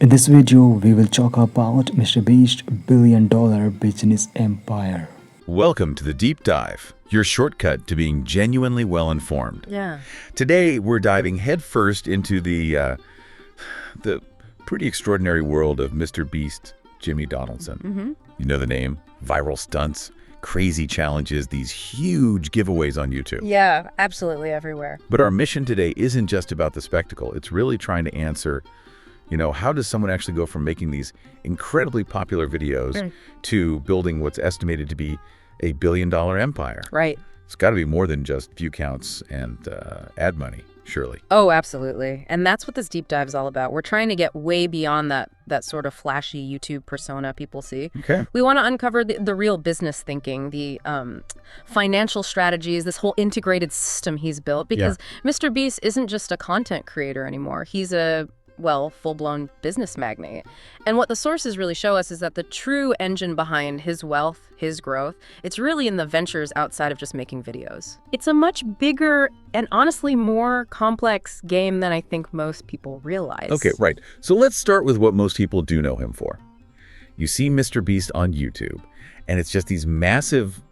In this video, we will talk about MrBeast's billion-dollar business empire. Welcome to the Deep Dive, your shortcut to being genuinely well-informed. Yeah. Today, we're diving headfirst into the pretty extraordinary world of MrBeast Jimmy Donaldson. Mm-hmm. You know the name, viral stunts, crazy challenges, these huge giveaways on YouTube. Yeah, absolutely everywhere. But our mission today isn't just about the spectacle. It's really trying to answer, how does someone actually go from making these incredibly popular videos to building what's estimated to be a billion-dollar empire? Right. It's got to be more than just view counts and ad money, surely. Oh, absolutely. And that's what this deep dive is all about. We're trying to get way beyond that sort of flashy YouTube persona people see. Okay. We want to uncover the real business thinking, the financial strategies, this whole integrated system he's built. Because MrBeast isn't just a content creator anymore. He's a full-blown business magnate. And what the sources really show us is that the true engine behind his wealth, his growth, it's really in the ventures outside of just making videos. It's a much bigger and honestly more complex game than I think most people realize. Okay, right. So let's start with what most people do know him for. You see MrBeast on YouTube, and it's just these massive,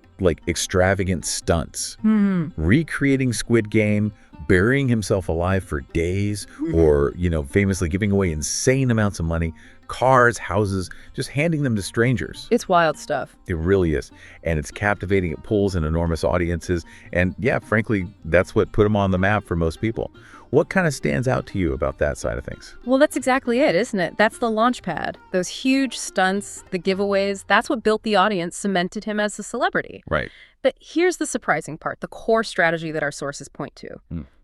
extravagant stunts. Recreating Squid Game, burying himself alive for days, or, famously giving away insane amounts of money, cars, houses, just handing them to strangers. It's wild stuff. It really is. And it's captivating. It pulls in enormous audiences. And yeah, frankly, that's what put him on the map for most people. What kind of stands out to you about that side of things? Well, that's exactly it, isn't it? That's the launch pad. Those huge stunts, the giveaways, that's what built the audience, cemented him as a celebrity. Right. But here's the surprising part, the core strategy that our sources point to.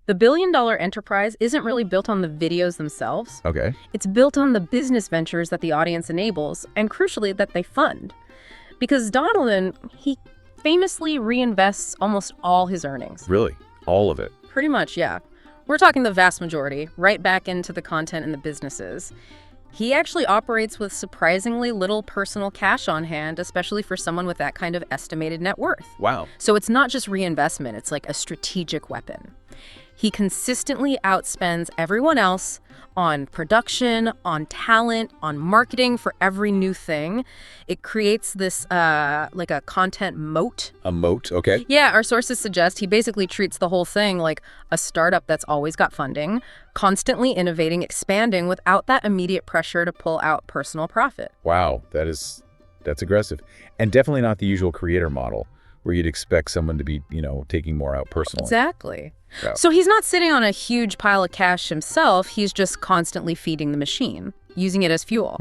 The billion-dollar enterprise isn't really built on the videos themselves. Okay. It's built on the business ventures that the audience enables, and crucially, that they fund. Because Donaldson, he famously reinvests almost all his earnings. Really? All of it? Pretty much, yeah. We're talking the vast majority, right back into the content and the businesses. He actually operates with surprisingly little personal cash on hand, especially for someone with that kind of estimated net worth. Wow. So it's not just reinvestment, it's like a strategic weapon. He consistently outspends everyone else on production, on talent, on marketing for every new thing. It creates this, like a content moat. A moat, okay. Yeah, our sources suggest he basically treats the whole thing like a startup that's always got funding, constantly innovating, expanding without that immediate pressure to pull out personal profit. Wow, that's aggressive. And definitely not the usual creator model where you'd expect someone to be, taking more out personally. Exactly. Yeah. So he's not sitting on a huge pile of cash himself. He's just constantly feeding the machine, using it as fuel.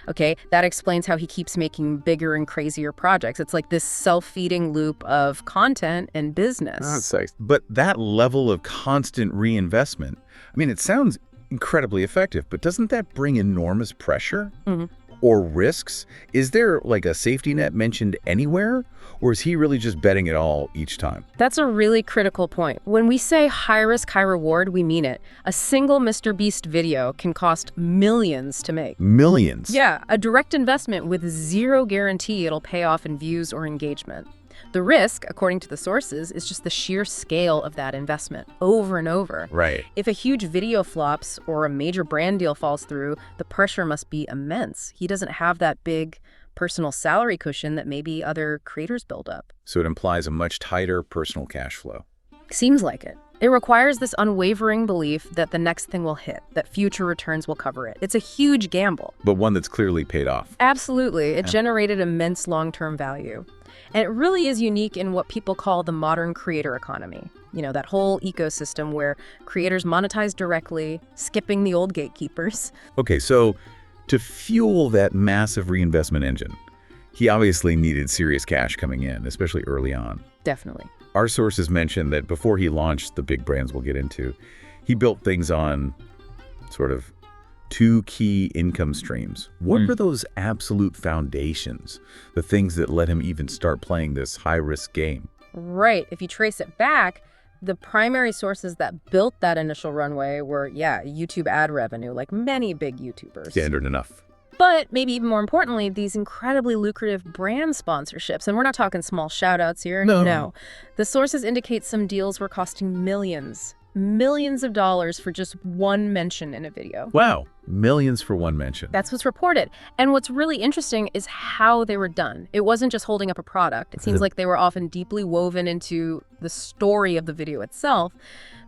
Okay, that explains how he keeps making bigger and crazier projects. It's like this self-feeding loop of content and business. That's nice. But that level of constant reinvestment, it sounds incredibly effective, but doesn't that bring enormous pressure? Or risks? Is there a safety net mentioned anywhere? Or is he really just betting it all each time? That's a really critical point. When we say high risk, high reward, we mean it. A single MrBeast video can cost millions to make. Millions? Yeah, a direct investment with zero guarantee it'll pay off in views or engagement. The risk, according to the sources, is just the sheer scale of that investment over and over. Right. If a huge video flops or a major brand deal falls through, the pressure must be immense. He doesn't have that big personal salary cushion that maybe other creators build up. So it implies a much tighter personal cash flow. Seems like it. It requires this unwavering belief that the next thing will hit, that future returns will cover it. It's a huge gamble. But one that's clearly paid off. Absolutely. It generated immense long-term value. And it really is unique in what people call the modern creator economy. That whole ecosystem where creators monetize directly, skipping the old gatekeepers. Okay, so to fuel that massive reinvestment engine, he obviously needed serious cash coming in, especially early on. Definitely. Our sources mentioned that before he launched the big brands we'll get into, he built things on sort of two key income streams. What were those absolute foundations, the things that let him even start playing this high-risk game? Right. If you trace it back, the primary sources that built that initial runway were, YouTube ad revenue, like many big YouTubers. Standard enough. But maybe even more importantly, these incredibly lucrative brand sponsorships. And we're not talking small shout-outs here. No. The sources indicate some deals were costing millions of dollars for just one mention in a video. Wow. Millions for one mention. That's what's reported. And what's really interesting is how they were done. It wasn't just holding up a product. It seems like they were often deeply woven into the story of the video itself.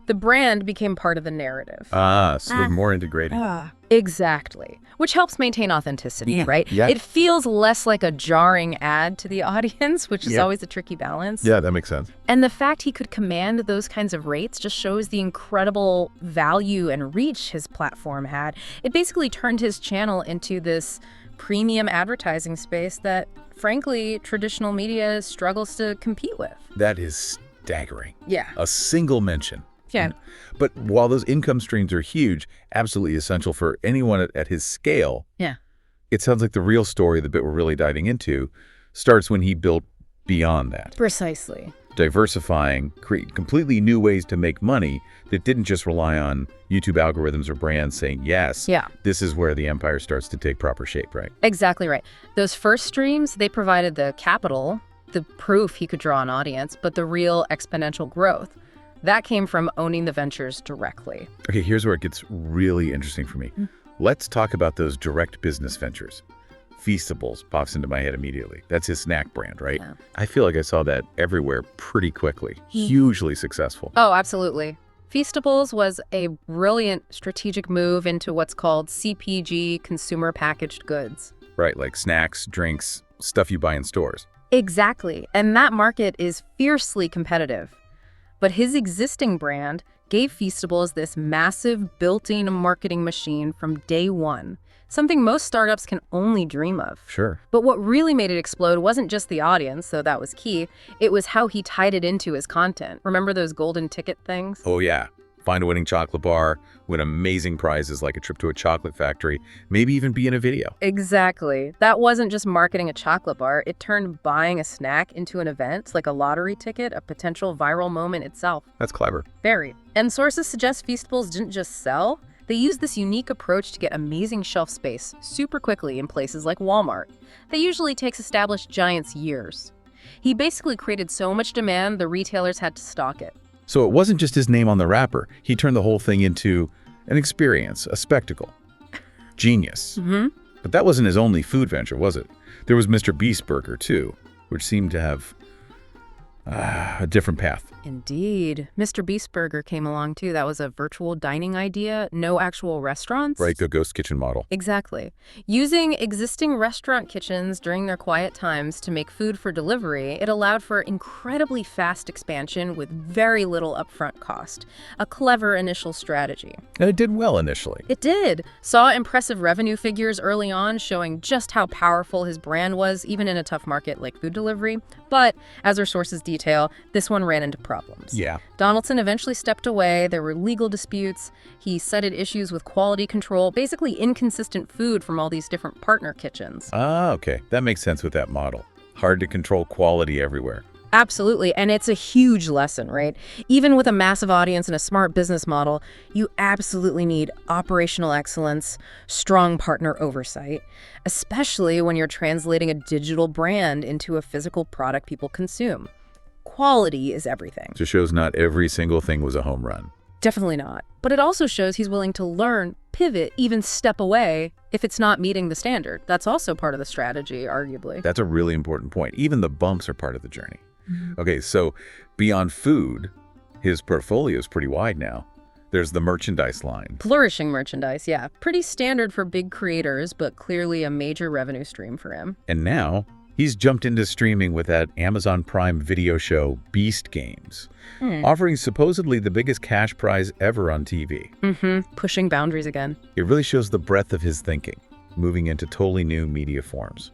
The brand became part of the narrative. So more integrated. Exactly. Which helps maintain authenticity, right? Yeah. It feels less like a jarring ad to the audience, which is always a tricky balance. Yeah, that makes sense. And the fact he could command those kinds of rates just shows the incredible value and reach his platform had. It basically turned his channel into this premium advertising space that, frankly, traditional media struggles to compete with. That is staggering. Yeah. A single mention. Yeah. But while those income streams are huge, absolutely essential for anyone at his scale, it sounds like the real story, the bit we're really diving into, starts when he built beyond that. Precisely. Diversifying, create completely new ways to make money that didn't just rely on YouTube algorithms or brands saying, yes, this is where the empire starts to take proper shape, right? Exactly right. Those first streams, they provided the capital, the proof he could draw an audience, but the real exponential growth, that came from owning the ventures directly. Okay, here's where it gets really interesting for me. Let's talk about those direct business ventures. Feastables pops into my head immediately. That's his snack brand, right? Yeah. I feel like I saw that everywhere pretty quickly. Hugely successful. Oh, absolutely. Feastables was a brilliant strategic move into what's called CPG, consumer packaged goods. Right, like snacks, drinks, stuff you buy in stores. Exactly. And that market is fiercely competitive. But his existing brand gave Feastables this massive built-in marketing machine from day one, something most startups can only dream of. Sure. But what really made it explode wasn't just the audience, though that was key. It was how he tied it into his content. Remember those golden ticket things? Oh, yeah. Find a winning chocolate bar, win amazing prizes like a trip to a chocolate factory, maybe even be in a video. Exactly. That wasn't just marketing a chocolate bar. It turned buying a snack into an event, like a lottery ticket, a potential viral moment itself. That's clever. Very. And sources suggest Feastables didn't just sell. They used this unique approach to get amazing shelf space super quickly in places like Walmart. That usually takes established giants years. He basically created so much demand, the retailers had to stock it. So it wasn't just his name on the wrapper. He turned the whole thing into an experience, a spectacle. Genius. But that wasn't his only food venture, was it? There was MrBeast's Burger, too, which seemed to have a different path. Indeed. MrBeast's Burger came along, too. That was a virtual dining idea, no actual restaurants. Right, the ghost kitchen model. Exactly. Using existing restaurant kitchens during their quiet times to make food for delivery, it allowed for incredibly fast expansion with very little upfront cost. A clever initial strategy. And it did well initially. It did. Saw impressive revenue figures early on showing just how powerful his brand was, even in a tough market like food delivery. But, as our sources detail, this one ran into problems. Yeah. Donaldson eventually stepped away. There were legal disputes. He cited issues with quality control, basically inconsistent food from all these different partner kitchens. Ah, okay. That makes sense with that model. Hard to control quality everywhere. Absolutely. And it's a huge lesson, right? Even with a massive audience and a smart business model, you absolutely need operational excellence, strong partner oversight, especially when you're translating a digital brand into a physical product people consume. Quality is everything. Just shows not every single thing was a home run. Definitely not. But it also shows he's willing to learn, pivot, even step away if it's not meeting the standard. That's also part of the strategy, arguably. That's a really important point. Even the bumps are part of the journey. Okay, so beyond food, his portfolio is pretty wide now. There's the merchandise line. Flourishing merchandise, yeah. Pretty standard for big creators, but clearly a major revenue stream for him. And now he's jumped into streaming with that Amazon Prime video show, Beast Games, offering supposedly the biggest cash prize ever on TV. Pushing boundaries again. It really shows the breadth of his thinking, moving into totally new media forms.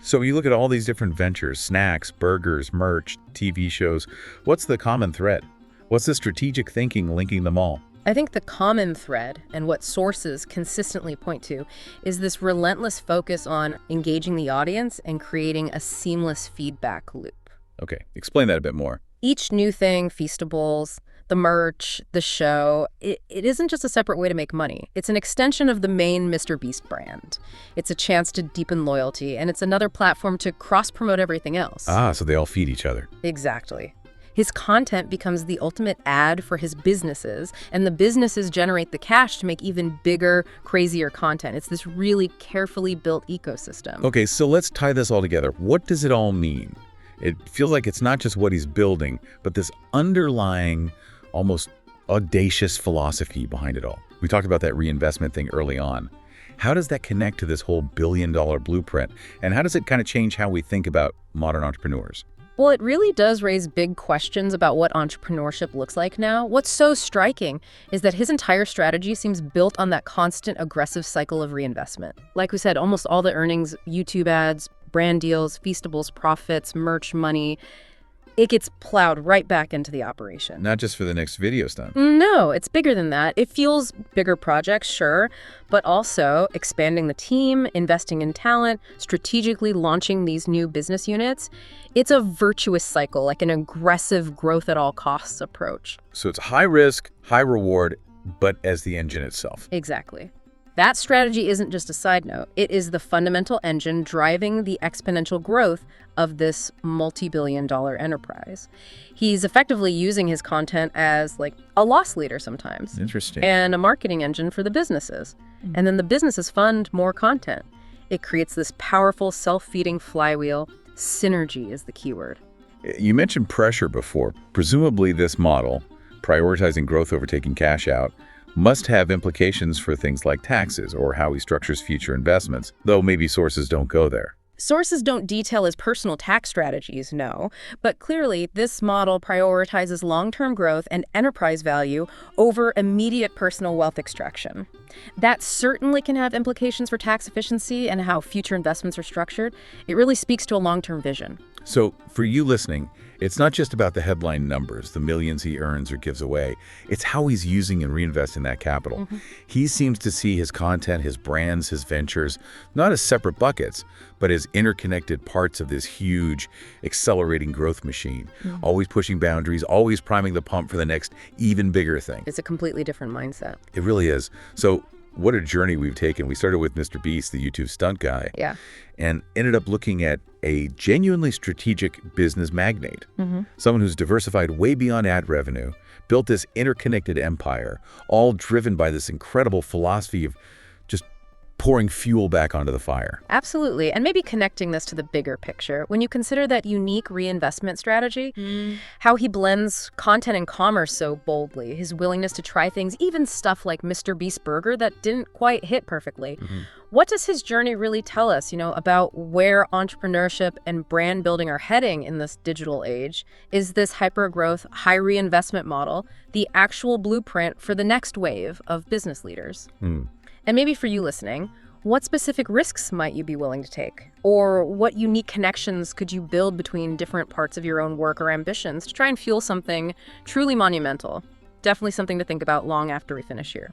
So when you look at all these different ventures, snacks, burgers, merch, TV shows, what's the common thread? What's the strategic thinking linking them all? I think the common thread, and what sources consistently point to, is this relentless focus on engaging the audience and creating a seamless feedback loop. Okay, explain that a bit more. Each new thing, Feastables, the merch, the show, it isn't just a separate way to make money. It's an extension of the main MrBeast brand. It's a chance to deepen loyalty, and it's another platform to cross-promote everything else. Ah, so they all feed each other. Exactly. His content becomes the ultimate ad for his businesses, and the businesses generate the cash to make even bigger, crazier content. It's this really carefully built ecosystem. Okay, so let's tie this all together. What does it all mean? It feels like it's not just what he's building, but this underlying, almost audacious philosophy behind it all. We talked about that reinvestment thing early on. How does that connect to this whole billion-dollar blueprint? And how does it kind of change how we think about modern entrepreneurs? Well, it really does raise big questions about what entrepreneurship looks like now. What's so striking is that his entire strategy seems built on that constant aggressive cycle of reinvestment. Like we said, almost all the earnings, YouTube ads, brand deals, Feastables profits, merch money, it gets plowed right back into the operation. Not just for the next video stunt. No, it's bigger than that. It fuels bigger projects, sure, but also expanding the team, investing in talent, strategically launching these new business units. It's a virtuous cycle, like an aggressive growth at all costs approach. So it's high risk, high reward, but as the engine itself. Exactly. That strategy isn't just a side note. It is the fundamental engine driving the exponential growth of this multi-billion-dollar enterprise. He's effectively using his content as like a loss leader sometimes. Interesting. And a marketing engine for the businesses. And then the businesses fund more content. It creates this powerful self-feeding flywheel. Synergy is the keyword. You mentioned pressure before. Presumably this model, prioritizing growth over taking cash out, must have implications for things like taxes or how he structures future investments, though maybe sources don't go there. Sources don't detail his personal tax strategies, no, but clearly this model prioritizes long-term growth and enterprise value over immediate personal wealth extraction. That certainly can have implications for tax efficiency and how future investments are structured. It really speaks to a long-term vision. So for you listening, it's not just about the headline numbers, the millions he earns or gives away. It's how he's using and reinvesting that capital. He seems to see his content, his brands, his ventures, not as separate buckets, but as interconnected parts of this huge, accelerating growth machine. Always pushing boundaries, always priming the pump for the next, even bigger thing. It's a completely different mindset. It really is. So what a journey we've taken. We started with MrBeast, the YouTube stunt guy, Yeah. and ended up looking at a genuinely strategic business magnate, someone who's diversified way beyond ad revenue, built this interconnected empire, all driven by this incredible philosophy of just pouring fuel back onto the fire. Absolutely. And maybe connecting this to the bigger picture. When you consider that unique reinvestment strategy, how he blends content and commerce so boldly, his willingness to try things, even stuff like MrBeast's Burger that didn't quite hit perfectly. What does his journey really tell us, about where entrepreneurship and brand building are heading in this digital age? Is this hyper-growth, high reinvestment model the actual blueprint for the next wave of business leaders? And maybe for you listening, what specific risks might you be willing to take? Or what unique connections could you build between different parts of your own work or ambitions to try and fuel something truly monumental? Definitely something to think about long after we finish here.